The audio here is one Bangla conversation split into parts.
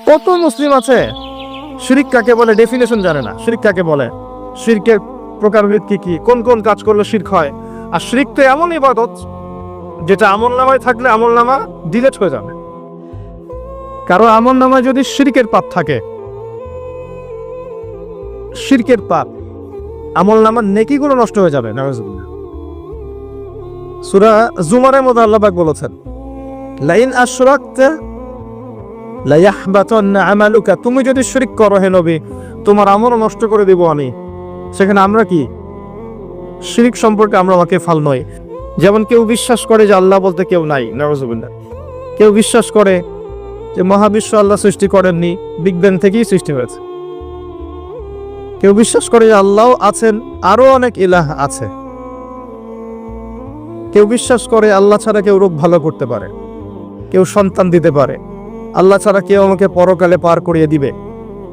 কত মুসলিম আছে শিরক কাকে বলে ডেফিনেশন জানে না। শিরক কাকে বলে, শিরকের প্রকারভেদ কি কি, কোন কোন কাজ করলে শিরক হয়। আর শিরক তো এমন ইবাদত যেটা আমলনামায় থাকলে আমলনামা ডিলিট হয়ে যাবে। কারো আমলনামায় যদি শিরকের পাপ থাকে, শিরকের পাপ, আমলনামার নেকিগুলো নষ্ট হয়ে যাবে। নাউজুবিল্লাহ। সূরা জুমারের মধ্যে আল্লাহ পাক বলেছেন, লাইন আশরাকতা লায়াহবাতান্না আমালুকা, তুমি যদি শিরক করো হে নবী, তোমার আমল নষ্ট করে দেব আমি। সেখানে আমরা কি শিরক সম্পর্কে আমরা ওয়াকিফাল নই। যেমন কেউ বিশ্বাস করে যে আল্লাহ বলতে কেউ নাই, নাউজুবিল্লাহ। কেউ বিশ্বাস করে যে মহাবিশ্ব আল্লাহ সৃষ্টি করেননি, বিগ ব্যাং থেকেই সৃষ্টি হয়েছে। কেউ বিশ্বাস করে যে আল্লাহ আছেন, আরো অনেক ইলাহ আছে। কেউ বিশ্বাস করে আল্লাহ ছাড়া কেউ রোগ ভালো করতে পারে, কেউ সন্তান দিতে পারে, আল্লাহ ছাড়া কেউ আমাকে পরকালে পার করিয়ে দিবে।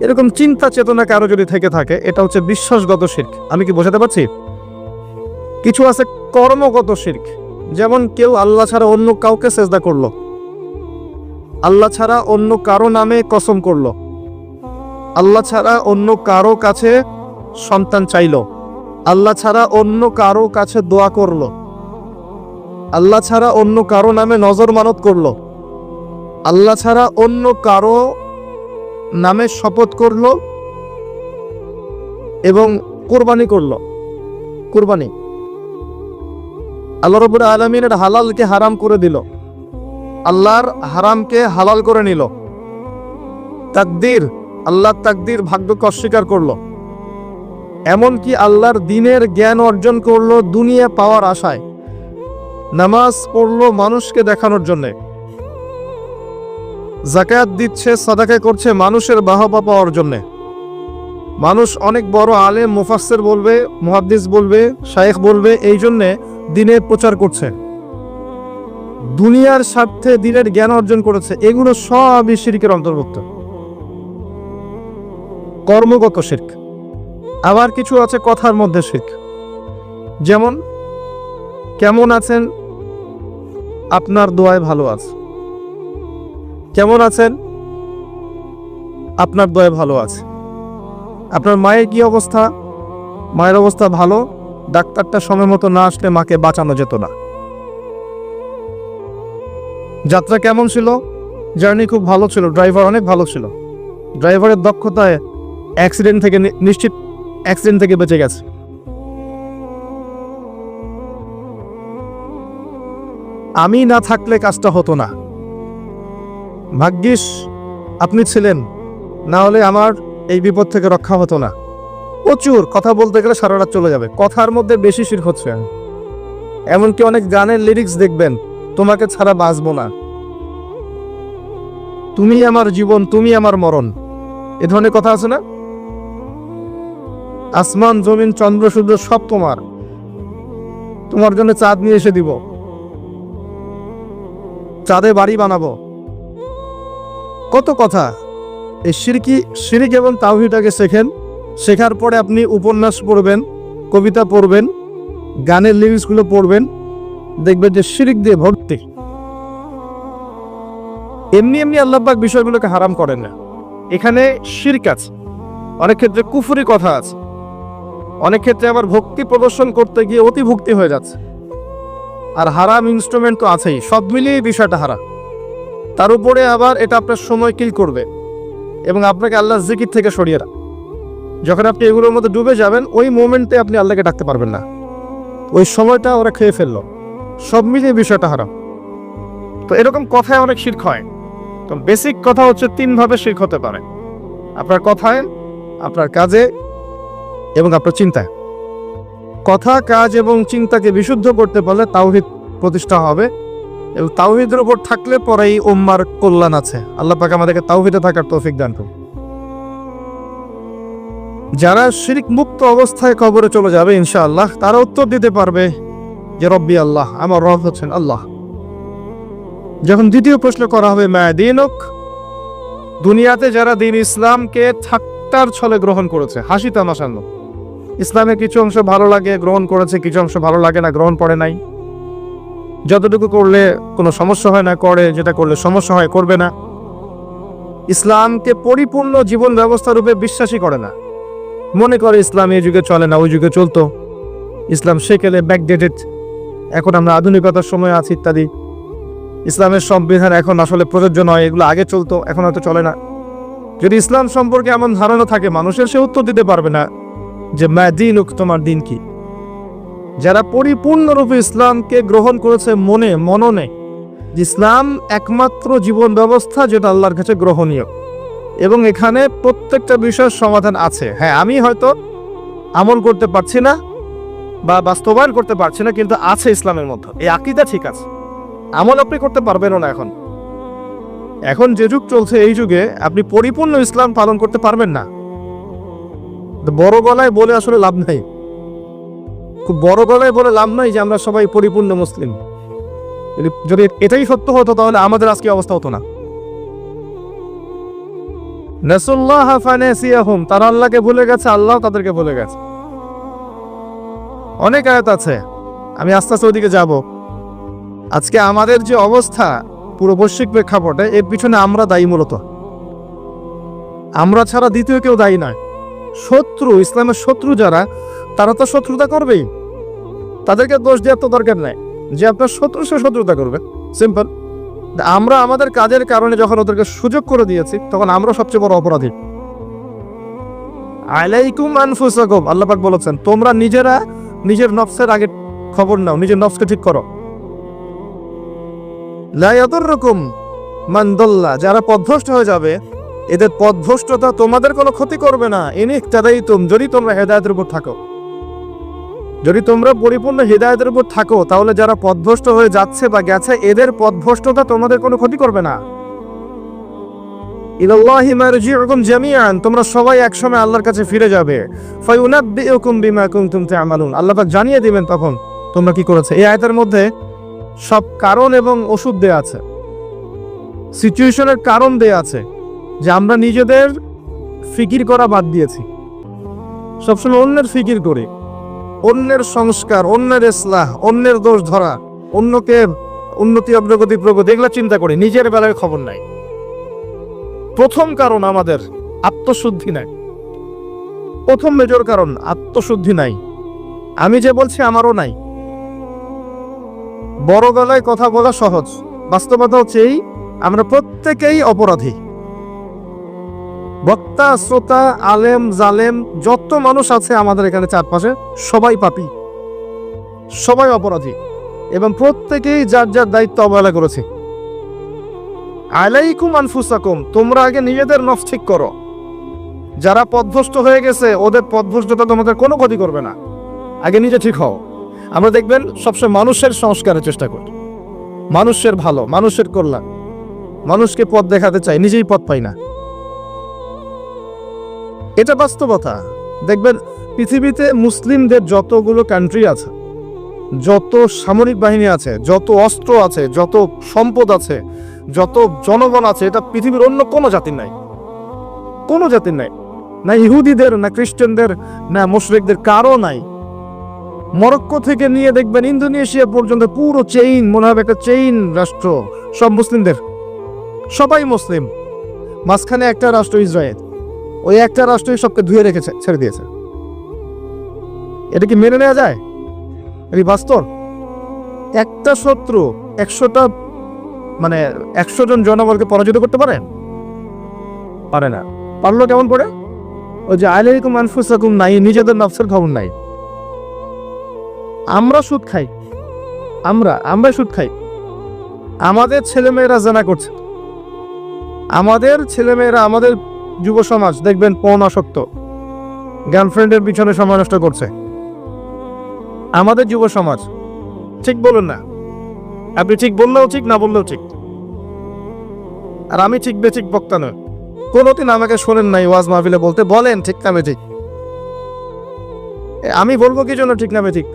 এরকম চিন্তা চেতনা কারো যদি থেকে থাকে, এটা হচ্ছে বিশ্বাসগত শিরক। আমি কি বোঝাতে পারছি? কিছু আছে কর্মগত শিরক, যেমন কেউ আল্লাহ ছাড়া অন্য কাউকে সেজদা করলো, আল্লাহ ছাড়া অন্য কারো নামে কসম করলো, আল্লাহ ছাড়া অন্য কারো কাছে সন্তান চাইলো, আল্লাহ ছাড়া অন্য কারো কাছে দোয়া করলো, আল্লাহ ছাড়া অন্য কারো নামে নজর মানত করলো, আল্লাহ ছাড়া অন্য কারো নামে শপথ করলো এবং কুরবানি করলো। কুরবানি আল্লাহ রাব্বুল আলামিনের হালালকে হারাম করে দিল, আল্লাহর হারামকে হালাল করে নিল। তাকদীর, আল্লাহর তাকদীর, ভাগ্যকে অস্বীকার করলো। এমনকি আল্লাহর দ্বীনের জ্ঞান অর্জন করলো দুনিয়া পাওয়ার আশায়। নামাজ পড়লো মানুষকে দেখানোর জন্যে, যাকাত দিচ্ছে, সাদাকা করছে মানুষের বাহবা পাওয়ার জন্যে। মানুষ অনেক বড় আলেম, মুফাসসির বলবে, মুহাদ্দিস বলবে, শায়েখ বলবে, এই জন্যে দ্বীনের প্রচার করছে, দুনিয়ার স্বার্থে দ্বীনের জ্ঞান অর্জন করেছে। এগুলো সবই শিরকের অন্তর্ভুক্ত, কর্মগত শিরক। আবার কিছু আছে কথার মধ্যে শিরক, যেমন কেমন আছেন, আপনার দোয়ায় ভালো আছে। কেমন আছেন, আপনার দোয়ায় ভালো আছে। আপনার মায়ের কি অবস্থা, মায়ের অবস্থা ভালো, ডাক্তারটা সময় মতো না আসলে মাকে বাঁচানো যেত না। যাত্রা কেমন ছিল, জার্নি খুব ভালো ছিল, ড্রাইভার অনেক ভালো ছিল, ড্রাইভারের দক্ষতায় অ্যাক্সিডেন্ট থেকে নিশ্চিত অ্যাক্সিডেন্ট থেকে বেঁচে গেছে। আমি না থাকলে কাজটা হতো না, ভাগ্যিস আপনি ছিলেন, না হলে আমার এই বিপদ থেকে রক্ষা হতো না। প্রচুর কথা বলতে গেলে সারা রাত চলে যাবে। কথার মধ্যে বেশি শিরক হচ্ছে। এমনকি অনেক গানের লিরিক্স দেখবেন, তোমাকে ছাড়া বাঁচবো না, তুমি আমার জীবন, তুমি আমার মরণ, এ ধরনের কথা আছে না? আসমান জমিন চন্দ্র সূর্য সব তোমার, তোমার জন্য চাঁদ নিয়ে এসে দিব, চাঁদে বাড়ি বানাবো। কত কথা। এই শিরক এবং তাওহীদটাকে শেখেন। শেখার পরে আপনি উপন্যাস পড়বেন, কবিতা পড়বেন, গানের লিরিক্সগুলো পড়বেন, দেখবেন যে শিরক দিয়ে ভর্তি। এমনি এমনি আল্লাহ পাক বিষয়গুলোকে হারাম করেন না। এখানে শিরক আছে, অনেক ক্ষেত্রে কুফরি কথা আছে, অনেক ক্ষেত্রে আবার ভক্তি প্রদর্শন করতে গিয়ে অতিভক্তি হয়ে যাচ্ছে। আর হারাম ইনস্ট্রুমেন্ট তো আছেই, সব মিলিয়ে বিষয়টা হারাম। তার উপরে আবার এটা আপনার সময় কিল করবে এবং আপনাকে আল্লাহর জিকির থেকে সরিয়ে রাখবে। যখন আপনি এগুলোর মধ্যে ডুবে যাবেন, ওই মোমেন্টে আপনি আল্লাহকে ডাকতে পারবেন না, ওই সময়টা ওরা খেয়ে ফেললো। সব মিলিয়ে বিষয়টা হারাম। তো এরকম কথায় অনেক শিরক হয়। তো বেসিক কথা হচ্ছে 3 ভাবে শিরক হতে পারে: আপনার কথায়, আপনার কাজে এবং আপনার চিন্তায়। কথা, কাজ এবং চিন্তাকে বিশুদ্ধ করতে পারলে তাওহীদ প্রতিষ্ঠা হবে, এবং তাওহীদের উপর থাকলে পরেই উম্মার কল্যাণ আছে। আল্লাহ পাক আমাদেরকে তাওহীদে থাকার তৌফিক দান করুন। যারা শিরক মুক্ত অবস্থায় কবরে চলে যাবে ইনশাআল্লাহ, তারা উত্তর দিতে পারবে যে রব্বি আল্লাহ, আমার রব হচ্ছেন আল্লাহ। যখন দ্বিতীয় প্রশ্ন করা হবে মা দীনুক, দুনিয়াতে যারা দ্বীন ইসলামকে ঠাট্টার ছলে গ্রহণ করেছে, হাসি তামাশার মতো, ইসলামের কিছু অংশ ভালো লাগে গ্রহণ করেছে, কিছু অংশ ভালো লাগে না গ্রহণ করে নাই, যতটুকু করলে কোনো সমস্যা হয় না করে, যেটা করলে সমস্যা হয় করবে না, ইসলামকে পরিপূর্ণ জীবন ব্যবস্থা রূপে বিশ্বাসই করে না। মনে করে ইসলাম এই যুগে চলে না, ওই যুগে চলতো, ইসলাম সেকেলে ব্যাকডেটেড, এখন আমরা আধুনিকতার সময় আছি ইত্যাদি, ইসলামের সংবিধান এখন আসলে প্রযোজ্য নয়, এগুলো আগে চলতো এখন হয়তো চলে না। যদি ইসলাম সম্পর্কে এমন ধারণা থাকে মানুষের, সে উত্তর দিতে পারবে না যে মা দীনুক, তোমার দিন কি। যারা পরিপূর্ণরূপে ইসলামকে গ্রহণ করেছে মননে, ইসলাম একমাত্র জীবন ব্যবস্থা যেটা আল্লাহর কাছে গ্রহণীয়, এবং এখানে প্রত্যেকটা বিষয়ের সমাধান আছে। হ্যাঁ, আমি হয়তো আমল করতে পারছি না বা বাস্তবায়ন করতে পারছি না, কিন্তু আছে ইসলামের মধ্যে, এই আকীদা ঠিক আছে। আমল আপনি করতে পারবেনও না। এখন যে যুগ চলছে, এই যুগে আপনি পরিপূর্ণ ইসলাম পালন করতে পারবেন না। বড় গলায় বলে আসলে লাভ নাই, খুব বড় গলায় বলে লাভ নাই যে আমরা সবাই পরিপূর্ণ মুসলিম। যদি এটাই সত্য হতো তাহলে আমাদের আজকে অবস্থা হতো না। নাসুল্লাহ ফানাসিয়াহুম, তারা আল্লাহকে ভুলে গেছে, আল্লাহ তাদেরকে ভুলে গেছে। অনেক আয়াত আছে, আমি আস্তে আস্তে ওইদিকে যাব। আজকে আমাদের যে অবস্থা পুরো বৈশ্বিক প্রেক্ষাপটে, এর পিছনে আমরা দায়ী। মূলত আমরা ছাড়া দ্বিতীয় কেউ দায়ী নয়। শত্রু, ইসলামের শত্রু যারা, তারা তো শত্রুতা করবেই, তাদেরকে দোষ দেওয়ার তো দরকার নাই। যে আপনার শত্রু, সে শত্রুতা করবে, সিম্পল। আমরা আমাদের কাজের কারণে যখন ওদেরকে সুযোগ করে দিয়েছি, তখন আমরা সবচেয়ে বড় অপরাধী। আলাইকুম আনফুসাকুম, আল্লাহ পাক বলেছেন, তোমরা নিজেরা নিজের নফসের আগে খবর নাও, নিজের নফসকে ঠিক করো। লা ইয়াদুররুকুম মান দাল্লা, যারা পথভ্রষ্ট হয়ে যাবে, এদের পথভ্রষ্টতা তোমাদের কোনো ক্ষতি করবে না। ইন ইহতাদাইতুম, যদি তোমরা হেদায়েতের উপর থাকো, যদি তোমরা পরিপূর্ণ হিদায়াতের উপর থাকো, তাহলে যারা পথভ্রষ্ট হয়ে যাচ্ছে বা গেছে, এদের পথভ্রষ্টতা তোমাদের কোনো ক্ষতি করবে না। ইলাল্লাহি মারজিউকুম জামিআন, তোমরা সবাই একসময় আল্লাহর কাছে ফিরে যাবে। ফায়ুনাব্বিউকুম বিমা কুনতুম তা'মালুন, আল্লাহ পাক জানিয়ে দিবেন তখন তোমরা কি করেছে। এই আয়াতের মধ্যে সব কারণ এবং ওষুধ দেয়া আছে, সিচুয়েশনের কারণ দেয়া আছে, যে আমরা নিজেদের ফিকির করা বাদ দিয়েছি। সবসময় অন্যের ফিকির করি, অন্যের সংস্কার, অন্যের ইসলাহ, অন্যের দোষ ধরা, অন্যকে উন্নতি অগ্রগতি প্রগতি এগুলো চিন্তা করি, নিজের বেলায় খবর নাই। প্রথম কারণ আমাদের আত্মশুদ্ধি নাই। প্রথম মেজর কারণ আত্মশুদ্ধি নাই। আমি যে বলছি আমারও নাই। বড় গলায় কথা বলা সহজ, বাস্তবতা হচ্ছে এই, আমরা প্রত্যেকেই অপরাধী। বক্তা, শ্রোতা, আলেম, জালেম, যত মানুষ আছে আমাদের এখানে চারপাশে, সবাই পাপী, সবাই অপরাধী, এবং প্রত্যেকেই যার যার দায়িত্ব অবহেলা করেছে। আলাইকুম আনফুসাকুম, তোমরা আগে নিজেদের নফস ঠিক করো। যারা পথভ্রষ্ট হয়ে গেছে, ওদের পথভ্রষ্টতা তোমাদের কোনো ক্ষতি করবে না। আগে নিজে ঠিক হও। আমরা দেখবেন সবসময় মানুষের সংস্কারের চেষ্টা করি, মানুষের ভালো, মানুষের কল্যাণ, মানুষকে পথ দেখাতে চাই, নিজেই পথ পাই না। এটা বাস্তবতা। দেখবেন পৃথিবীতে মুসলিমদের যতগুলো কান্ট্রি আছে, যত সামরিক বাহিনী আছে, যত অস্ত্র আছে, যত সম্পদ আছে, যত জনগণ আছে, এটা পৃথিবীর অন্য কোনো জাতির নাই, কোনো জাতির নাই। না ইহুদিদের, না খ্রিস্টানদের, না মুশরিকদের, কারো নাই। মরক্কো থেকে নিয়ে দেখবেন ইন্দোনেশিয়া পর্যন্ত পুরো চেইন, মনে হবে একটা চেইন রাষ্ট্র, সব মুসলিমদের, সবাই মুসলিম। মাঝখানে একটা রাষ্ট্র ইসরায়েল, ওই একটা রাষ্ট্রই সবকে ধুয়ে রেখেছে, ছেড়ে দিয়েছে। এটা কি মেনে নেওয়া যায়? এটি বাস্তব। একটা শত্রু 100 জন জনগণকে পরাজিত করতে পারে? পারে না। পারলো কেমন করে? ওই যে আলাইকুম আনফুসাকুম নাই, নিজেদের নফসের খবর নাই। আমরা সুদ খাই, আমরা সুদ খাই। আমাদের ছেলেমেয়েরা জানা করছে, আমাদের ছেলেমেয়েরা, আমাদের যুব সমাজ দেখবেন পৌনাসক্ত, গার্লফ্রেন্ডের পিছনে সময় নষ্ট করছে। আমাদের যুব সমাজ, ঠিক বলুন না? আপনি ঠিক বললেও ঠিক, না বললেও ঠিক। আর আমি ঠিক বেঠিক বক্তা নয়, কোনোদিন আমাকে শোনেন নাই ওয়াজ মাহফিলে বলতে, বলেন ঠিক না বেঠিক। আমি বলবো কি জন্য ঠিক না বেঠিক?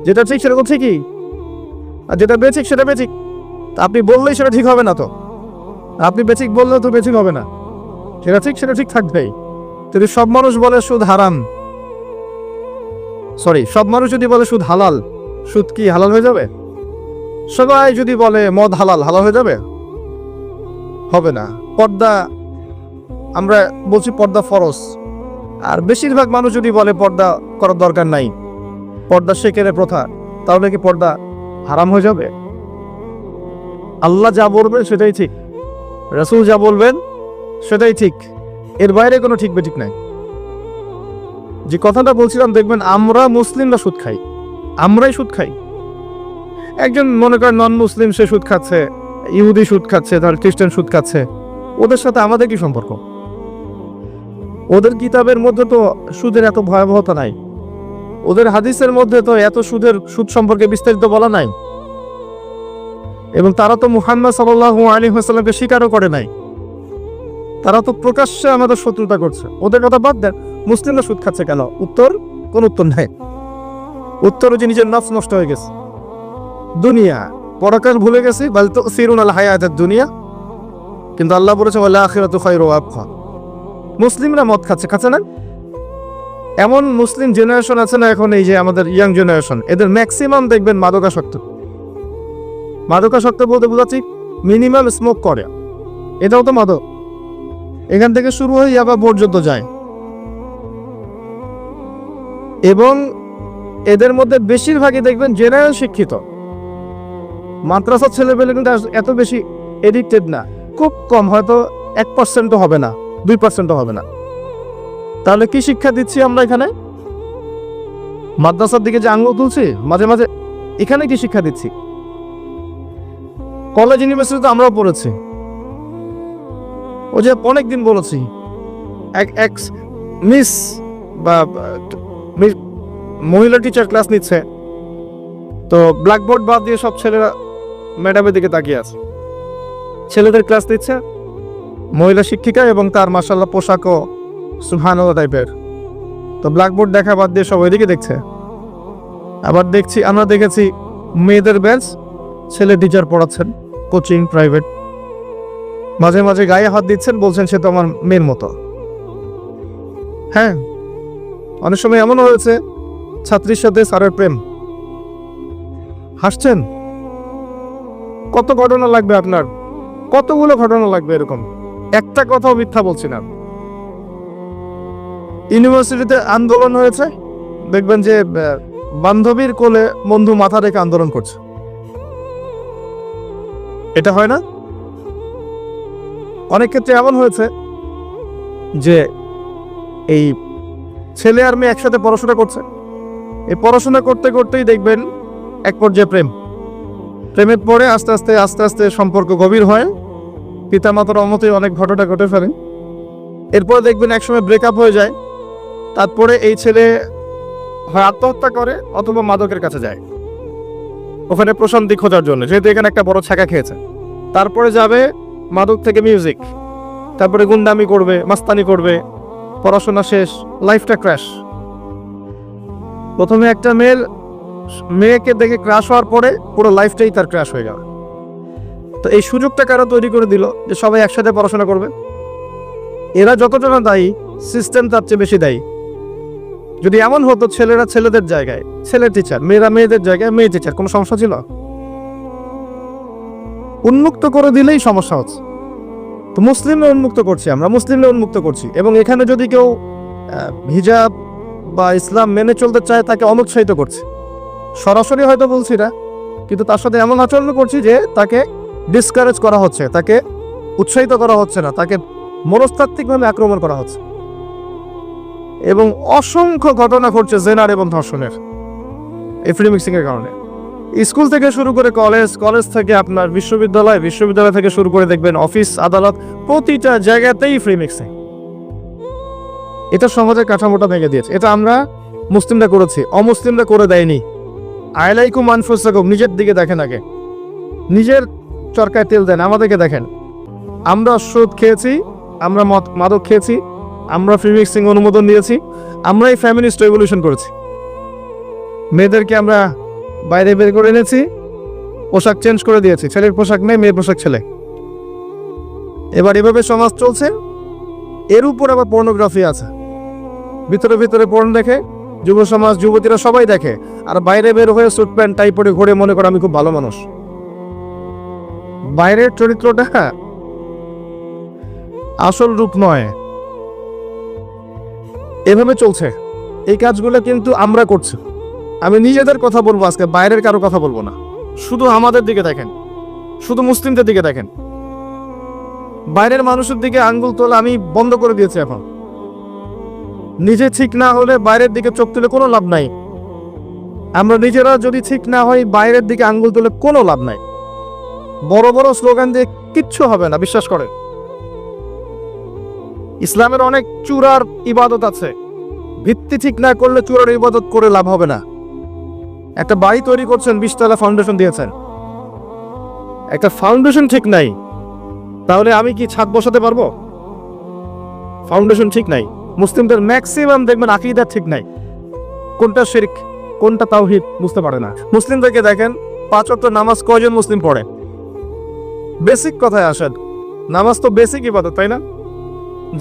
যেটা ঠিক সেটা তো ঠিকই, আর যেটা বেঠিক সেটা বেঠিক। তা আপনি বললেই সেটা ঠিক হবে না তো, আপনি বেঠিক বললেও তো বেঠিক হবে না। সেটা ঠিক, সেটা ঠিক থাকবেই। যদি সব মানুষ বলে সুদ হারাম, সব মানুষ যদি বলে সুদ হালাল, সুদ কি হালাল হয়ে যাবে? সবাই যদি বলে মদ হালাল, হালাল হয়ে যাবে? হবে না। পর্দা আমরা বলছি পর্দা ফরজ, আর বেশিরভাগ মানুষ যদি বলে পর্দা করার দরকার নাই, পর্দা শেখের প্রথা, তাহলে কি পর্দা হারাম হয়ে যাবে? আল্লাহ যা বলবেন সেটাই ঠিক, রাসূল যা বলবেন সেটাই ঠিক, এর বাইরে কোনো ঠিক বেঠিক নাই। যে কথাটা বলছিলাম, দেখবেন আমরা মুসলিমরা সুদ খাই, আমরাই সুদ খাই। একজন মনে করেন নন মুসলিম, সে সুদ খাচ্ছে, ইহুদি সুদ খাচ্ছে, তার খ্রিস্টান সুদ খাচ্ছে, ওদের সাথে আমাদের কি সম্পর্ক? ওদের কিতাবের মধ্যে তো সুদের এত ভয়াবহতা নাই, ওদের হাদিসের মধ্যে তো এত সুদ সম্পর্কে বিস্তারিত বলা নাই, এবং তারা তো মুহাম্মদ সাল্লাল্লাহু আলাইহি ওয়াসাল্লামকে স্বীকারও করে নাই, তারা তো প্রকাশ্যে আমাদের শত্রুতা করছে। ওদের কথা বাদ দেন, মুসলিমরা সুদ খাচ্ছে কেন? কোন উত্তর নাই। উত্তর যে নিজের নফস নষ্ট হয়ে গেছে, দুনিয়া পরকাল ভুলে গেছে, বাল তুসিরুনাল হায়াতাদ দুনিয়া, কিন্তু আল্লাহ বলেছে ওয়াল আখিরাতু খায়রু ওয়া আবকা। মুসলিমরা মদ খাচ্ছে না? এমন মুসলিম জেনারেশন আছে না এখন, এই যে আমাদের ইয়াং জেনারেশন, এদের ম্যাক্সিমাম দেখবেন মাদকাসক্ত। মাদকাসক্ত বলতে বোঝাচ্ছি মিনিমাম স্মোক করে, এটাও তো মাদক। এখান থেকে শুরু হয়ে ইয়াবা পর্যন্ত যায়, এবং এদের মধ্যে বেশিরভাগই দেখবেন জেনারেল শিক্ষিত। মাদ্রাসার ছেলেপেলে কিন্তু এত বেশি এডিক্টেড না, খুব কম, হয়তো 1% হবে না, 2% হবে না। তাহলে কি শিক্ষা দিচ্ছি আমরা এখানে? মাদ্রাসার দিকে যে আঙুল তুলছি মাঝে মাঝে, এখানে কি শিক্ষা দিচ্ছি? কলেজ ইউনিভার্সিটিতে আমরাও পড়েছি। ও যে অনেকদিন বলেছি, এক মিস বা মহিলা টিচার ক্লাস নিচ্ছে, তো ব্ল্যাকবোর্ড বাদ দিয়ে সব ছেলেরা ম্যাডামের দিকে তাকিয়ে আছে। ছেলেদের ক্লাস দিচ্ছে মহিলা শিক্ষিকা, এবং তার মাশাআল্লাহ পোশাকও সুবহানাল্লাহ টাইপের, তো ব্ল্যাকবোর্ড দেখা বাদ দিয়ে সব ওইদিকে দেখছে। আবার আমরা দেখেছি মেয়েদের ব্যাচ, ছেলে টিচার পড়াচ্ছেন, কোচিং প্রাইভেট, মাঝে মাঝে গায়ে হাত দিচ্ছেন, বলছেন সে তো আমার মেয়ের মতো। হ্যাঁ, অনেক সময় এমন হয়েছে ছাত্রীর সাথে স্যারের প্রেম। হাসছেন? কত ঘটনা লাগবে আপনার, কতগুলো ঘটনা লাগবে এরকম, একটা কথাও মিথ্যা বলছি না। ইউনিভার্সিটিতে আন্দোলন হয়েছে, দেখবেন যে বান্ধবীর কোলে বন্ধু মাথা রেখে আন্দোলন করছে। এটা হয় না? অনেক ক্ষেত্রে এমন হয়েছে যে এই ছেলে আর মেয়ে একসাথে পড়াশোনা করছে, এই পড়াশোনা করতে করতেই দেখবেন এক পর্যায়ে প্রেমের পরে আস্তে আস্তে সম্পর্ক গভীর হয়, পিতামাতার অমতে অনেক ঘটনা ঘটে ফেলে। এরপরে দেখবেন একসময় ব্রেকআপ হয়ে যায়, তারপরে এই ছেলে হয় আত্মহত্যা করে অথবা মাদকের কাছে যায়, ওখানে প্রশান্তি খোঁজার জন্য, যেহেতু এখানে একটা বড় ছ্যাঁকা খেয়েছে। তারপরে যাবে মাদক থেকে মিউজিক, তারপরে গুন্ডামি করবে, মাস্তানি করবে, পড়াশোনা শেষ, লাইফটা ক্র্যাশ। প্রথমে একটা মেয়েকে দেখে ক্র্যাশ হওয়ার পরে পুরো লাইফটাই তার ক্র্যাশ হয়ে গেল। তো এই সুযোগটা কারা তৈরি করে দিল যে সবাই একসাথে পড়াশোনা করবে? এরা যতটা না দায়ী, সিস্টেম তার চেয়ে বেশি দায়ী। যদি এমন হতো ছেলেরা ছেলেদের জায়গায় ছেলে টিচার, মেয়েরা মেয়েদের জায়গায় মেয়ে টিচার, কোনো সমস্যা ছিল? উন্মুক্ত করে দিলেই সমস্যা হচ্ছে। তো মুসলিমরা উন্মুক্ত করছি, আমরা মুসলিমরা উন্মুক্ত করছি, এবং এখানে যদি কেউ হিজাব বা ইসলাম মেনে চলতে চায় তাকে অনুৎসাহিত করছে। সরাসরি হয়তো বলছি না, কিন্তু তার সাথে এমন আচরণ করছি যে তাকে ডিসকারেজ করা হচ্ছে, তাকে উৎসাহিত করা হচ্ছে না, তাকে মনস্তাত্ত্বিকভাবে আক্রমণ করা হচ্ছে। এবং অসংখ্য ঘটনা ঘটছে জেনার এবং ধর্ষণের, এই ফ্রি মিক্সিং এর কারণে। স্কুল থেকে শুরু করে কলেজ থেকে আপনার বিশ্ববিদ্যালয় থেকে শুরু করে দেখবেন অফিস আদালত, প্রতিটা জায়গাতেই ফ্রি মিক্সিং। এটা সমাজের কাঠামোটা ভেঙে দিয়েছে। এটা আমরা মুসলিমরা করেছি, অমুসলিমরা করে দেয়নি। আলাইকুম আনফুসাকুম, নিজের দিকে দেখেন আগে, নিজের চরকায় তেল দেন, আমাদেরকে দেখেন। আমরা সুদ খেয়েছি, আমরা মাদক খেয়েছি, আমরা ফ্রি মিক্সিং অনুমোদন দিয়েছি, আমরাই ফ্যামিলিস্ট রেভলিউশন করেছি। মেয়েদেরকে আমরা বাইরে বের করে এনেছি, পোশাক চেঞ্জ করে দিয়েছি, ছেলের পোশাক মেয়ে, মেয়ের পোশাক ছেলে। এবার এভাবে সমাজ চলছে। এর উপর আবার পর্নোগ্রাফি আছে, ভিতরে পর্ন দেখে যুব সমাজ, যুবতীরা সবাই দেখে, আর বাইরে বের হয়ে স্যুট প্যান্ট টাই পরে ঘুরে মনে করে আমি খুব ভালো মানুষ। বাইরের চরিত্রটা আসল রূপ নয়, এভাবে চলছে। এই কাজগুলো কিন্তু আমরা করছি। আমি নিজেদের কথা বলবো আজকে, বাইরের কারো কথা বলবো না। শুধু আমাদের দিকে দেখেন, শুধু মুসলিমদের দিকে দেখেন। বাইরের মানুষের দিকে আঙ্গুল তোলা আমি বন্ধ করে দিয়েছি এখন। নিজে ঠিক না হলে বাইরের দিকে চোখ তুলে কোনো লাভ নাই। আমরা নিজেরা যদি ঠিক না হই, বাইরের দিকে আঙ্গুল তুলে কোনো লাভ নাই। বড় বড় স্লোগান দিয়ে কিচ্ছু হবে না, বিশ্বাস করেন। ইসলামের অনেক চূড়ার ইবাদত আছে, ভিত্তি ঠিক না করলে চূড়ার ইবাদত করে লাভ হবে না। একটা বাড়ি তৈরি করছেন, 20 তলা ফাউন্ডেশন দিয়েছেন, একটা ফাউন্ডেশন ঠিক নাই, তাহলে আমি কি ছাদ বসাতে পারবো? ফাউন্ডেশন ঠিক নাই। মুসলিমদের ম্যাক্সিমাম দেখবেন আকীদা ঠিক নাই, কোনটা শিরক কোনটা তাওহীদ বুঝতে পারে না। মুসলিমদেরকে দেখেন 5 ওয়াক্ত নামাজ কয়জন মুসলিম পড়ে? বেসিক কথায় আসেন, নামাজ তো বেসিক ইবাদত, তাই না?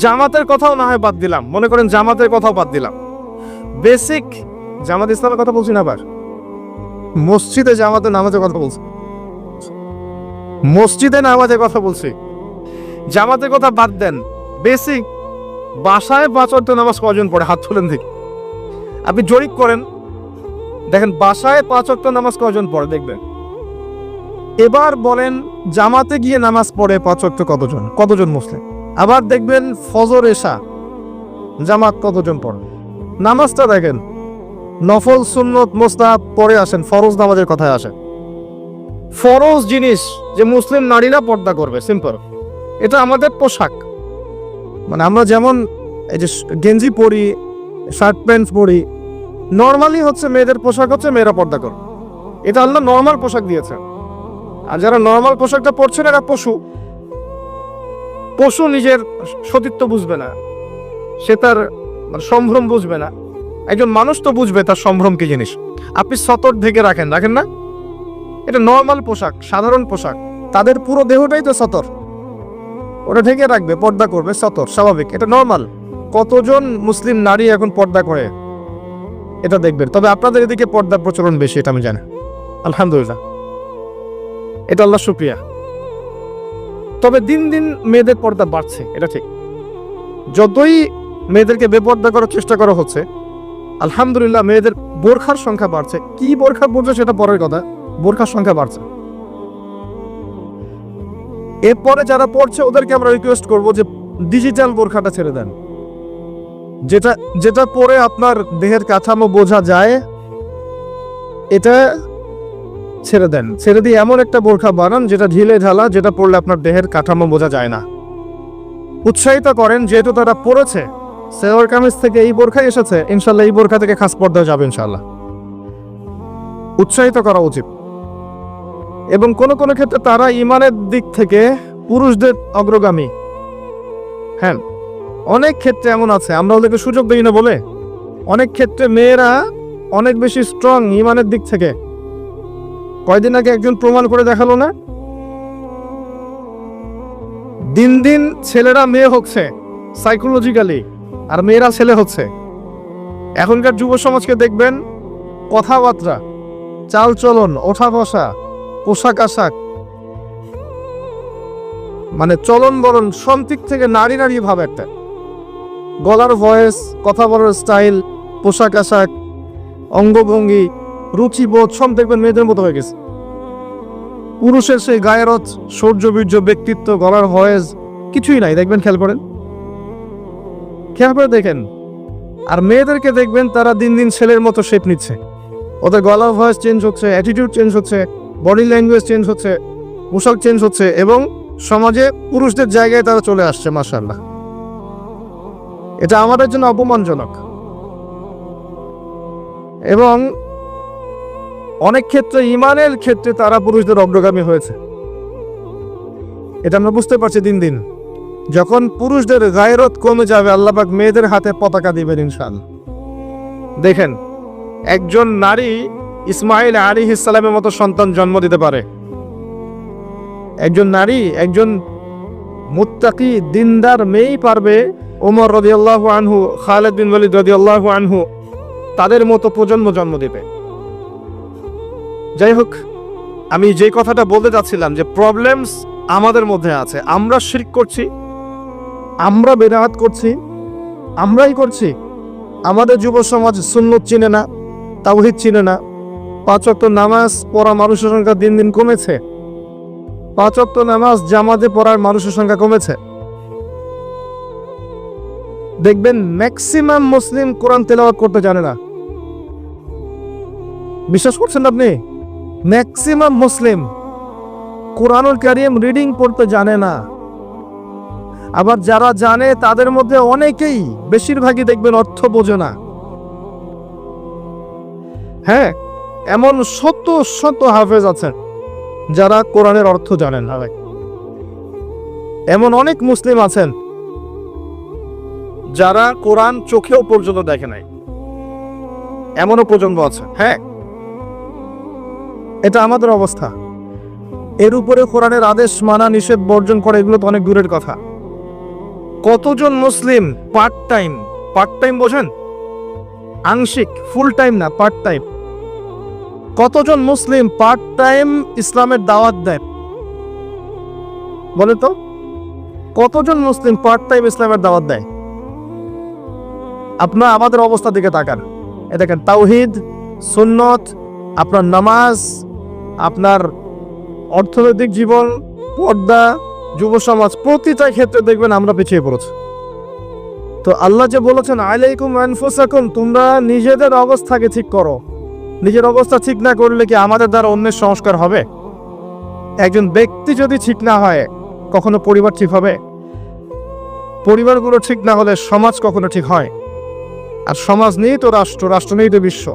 জামাতের কথাও না হয় বাদ দিলাম, মনে করেন জামাতের কথাও বাদ দিলাম, বেসিক জামাত ইসলামের কথা বলছি না, আবার মসজিদে জামাতে নামাজের কথা বলছি, মসজিদে নামাজের কথা বলছি। জামাতের কথা বাদ দেন, বেসিক বাসায় 5 ওয়াক্ত নামাজ কয়জন পড়ে? হাত তুলেন দেখি। আপনি জরিপ করেন, দেখেন বাসায় 5 ওয়াক্ত নামাজ কয়জন পড়ে দেখবেন। এবার বলেন জামাতে গিয়ে নামাজ পড়ে 5 ওয়াক্ত কতজন মুসলিম? আবার দেখবেন ফজর এশা জামাত কতজন পড়ে। নামাজটা দেখেন, নফল সুন্নত মুস্তাহাব পরে আসেন, ফরজ নামাজের কথায় আসেন। ফরজ জিনিস যে মুসলিম নারীরা পর্দা করবে, সিম্পল। এটা আমাদের পোশাক, মানে আমরা যেমন এই যে গেঞ্জি পরি, শার্ট প্যান্ট পরি, নর্মালি হচ্ছে মেয়েদের পোশাক হচ্ছে মেয়েরা পর্দা করবে। এটা আল্লাহ নর্মাল পোশাক দিয়েছে। আর যারা নর্মাল পোশাকটা পরছেন এরা পশু। পশু নিজের সতীত্ব বুঝবে না, সে তার সম্ভ্রম বুঝবে না। একজন মানুষ তো বুঝবে তার সম্ভ্রম কি জিনিস। আপনি সতর ঢেকে রাখেন না, এটা নর্মাল পোশাক, সাধারণ পোশাক। তাদের পুরো দেহটাই তো সতর, ওটা ঢেকে রাখবে, পর্দা করবে, সতর, স্বাভাবিক, এটা নর্মাল। কতজন মুসলিম নারী এখন পর্দা করে এটা দেখবেন। তবে আপনাদের এদিকে পর্দার প্রচলন বেশি, এটা আমি জানি, আলহামদুলিল্লাহ, এটা আল্লাহ শুকরিয়া। তবে দিন দিন মেয়েদের পর্দা বাড়ছে, এটা ঠিক। যতই মেয়েদেরকে বেপর্দা করার চেষ্টা করা হচ্ছে, আলহামদুলিল্লাহ মেয়েদের বোরখার সংখ্যা বাড়ছে। কি বোরখা পড়ছে সেটা পরের কথা, বোরখার সংখ্যা বাড়ছে। এরপরে যারা পড়ছে ওদেরকে আমরা রিকোয়েস্ট করবো যে ডিজিটাল বোরখাটা ছেড়ে দেন, যেটা পরে আপনার দেহের কাঠামো বোঝা যায়, এটা ছেড়ে দেন। ছেড়ে দিয়ে এমন একটা বোরখা বানান যেটা ঢিলে ঢালা, যেটা পরলে আপনার দেহের কাঠামো বোঝা যায় না। উৎসাহিত করেন, যেহেতু তারা পড়েছে, সেওয়ার কামিজ থেকে এই বোরখা এসেছে, ইনশাল্লাহ এই বোরখা থেকে খাস পর্দা যাবে ইনশাল্লাহ। উৎসাহিত করা উচিত। এবং কোন কোন ক্ষেত্রে তারা ইমানের দিক থেকে পুরুষদের অগ্রগামী। হ্যাঁ, অনেক ক্ষেত্রে এমন আছে, আমরা ওদেরকে সুযোগ দিই না বলে। অনেক ক্ষেত্রে মেয়েরা অনেক বেশি স্ট্রং ইমানের দিক থেকে। কয়দিন আগে একজন প্রমাণ করে দেখালো না, দিন দিন ছেলেরা মেয়ে হচ্ছে সাইকোলজিক্যালি, আর মেয়েরা ছেলে হচ্ছে। এখনকার যুব সমাজকে দেখবেন, কথাবার্তা, চালচলন, ওঠা বসা, পোশাক আশাক, মানে চলন বলন সব দিক থেকে নারী নারী ভাব একটা। গলার ভয়েস, কথা বলার স্টাইল, পোশাক আশাক, অঙ্গভঙ্গি, রুচিবোধ সব দেখবেন মেয়েদের মতো হয়ে গেছে। পুরুষের সেই গায়েরত, শৌর্য বীর্য, ব্যক্তিত্ব, গলার ভয়েস কিছুই নাই, দেখবেন, খেয়াল করে দেখেন। আর মেয়েদেরকে দেখবেন তারা দিন দিন ছেলের মতো শেপ নিচ্ছে। ওদের গলার ভয়েস চেঞ্জ হচ্ছে, অ্যাটিটিউড চেঞ্জ হচ্ছে, বডি ল্যাঙ্গুয়েজ চেঞ্জ হচ্ছে, পোশাক চেঞ্জ হচ্ছে, এবং সমাজে পুরুষদের জায়গায় তারা চলে আসছে। মাশাআল্লাহ, এটা আমাদের জন্য অপমানজনক। এবং অনেক ক্ষেত্রে ইমানের ক্ষেত্রে তারা পুরুষদের অগ্রগামী হয়েছে, এটা আমরা বুঝতে পারছি। দিন দিন যখন পুরুষদের গায়রত কমে যাবে, আল্লাহ পাক মেয়েদের হাতে পতাকা দিবেন ইনশাআল্লাহ। দেখেন, একজন নারী ইসমাইল আলাইহিস সালামের মতো সন্তান জন্ম দিতে পারে। একজন নারী, একজন মুত্তাকি দিনদার মেয়েই পারবে ওমর রাদিয়াল্লাহু আনহু, খালিদ বিন ওয়ালিদ রাদিয়াল্লাহু আনহু, তাদের মতো প্রজন্ম জন্ম দিবে। যাই হোক, আমি যে কথাটা বলতে যাচ্ছিলাম যে প্রবলেমস আমাদের মধ্যে আছে। আমরা শিরক করছি, আমরা বেদাত করছি, আমরাই করছি। আমাদের যুব সমাজ সুন্নত চিনে না, তাওহীদ চিনে না। 5 ওয়াক্ত নামাজ পড়া মানুষের সংখ্যা দিন দিন কমেছে। 5 ওয়াক্ত নামাজ জামাতে পড়ার মানুষের সংখ্যা কমেছে। দেখবেন ম্যাক্সিমাম মুসলিম কোরআন তেলাওয়াত করতে জানে না। বিশ্বাস করছেন আপনি? ম্যাক্সিমাম মুসলিম কোরআনুল কারীম রিডিং পড়তে জানে না। আবার যারা জানে তাদের মধ্যে অনেকেই, বেশিরভাগই দেখবেন অর্থ বোঝে না। হ্যাঁ, এমন শত শত হাফেজ আছেন যারা কোরআনের অর্থ জানেন না। এমন অনেক মুসলিম আছেন যারা কোরআন চোখেও পর্যন্ত দেখে নাই, এমনও প্রজন্ম আছে। হ্যাঁ, এটা আমাদের অবস্থা। এর উপরে কোরআনের আদেশ মানা, নিষেধ বর্জন করা, এগুলো তো অনেক দূরের কথা। কতজন মুসলিম পার্ট টাইম বোঝেন? আংশিক, ফুল টাইম না, পার্ট টাইম। কতজন মুসলিম পার্ট টাইম ইসলামের দাওয়াত দেয়? বলে তো, কতজন মুসলিম পার্ট টাইম ইসলামের দাওয়াত দেয়? আপনার আমাদের অবস্থা দিকে তাকান। এ দেখেন, তাওহীদ, সুন্নত, আপনার নামাজ, আপনার অর্থনৈতিক জীবন, পর্দা, যুব সমাজ, প্রতিটা ক্ষেত্রে দেখবেন আমরা পিছিয়ে পড়েছি। তো আল্লাহ যে বলেছেন আলাইকুম আনফুসাকুম, তোমরা নিজেদের অবস্থাকে ঠিক করো। নিজের অবস্থা ঠিক না করলে কি আমাদের দ্বারা অন্যের সংস্কার হবে? একজন ব্যক্তি যদি ঠিক না হয়, কখনো পরিবার ঠিক হবে? পরিবারগুলো ঠিক না হলে সমাজ কখনো ঠিক হয়? আর সমাজ নেই তো রাষ্ট্র, রাষ্ট্র নেই তো বিশ্ব।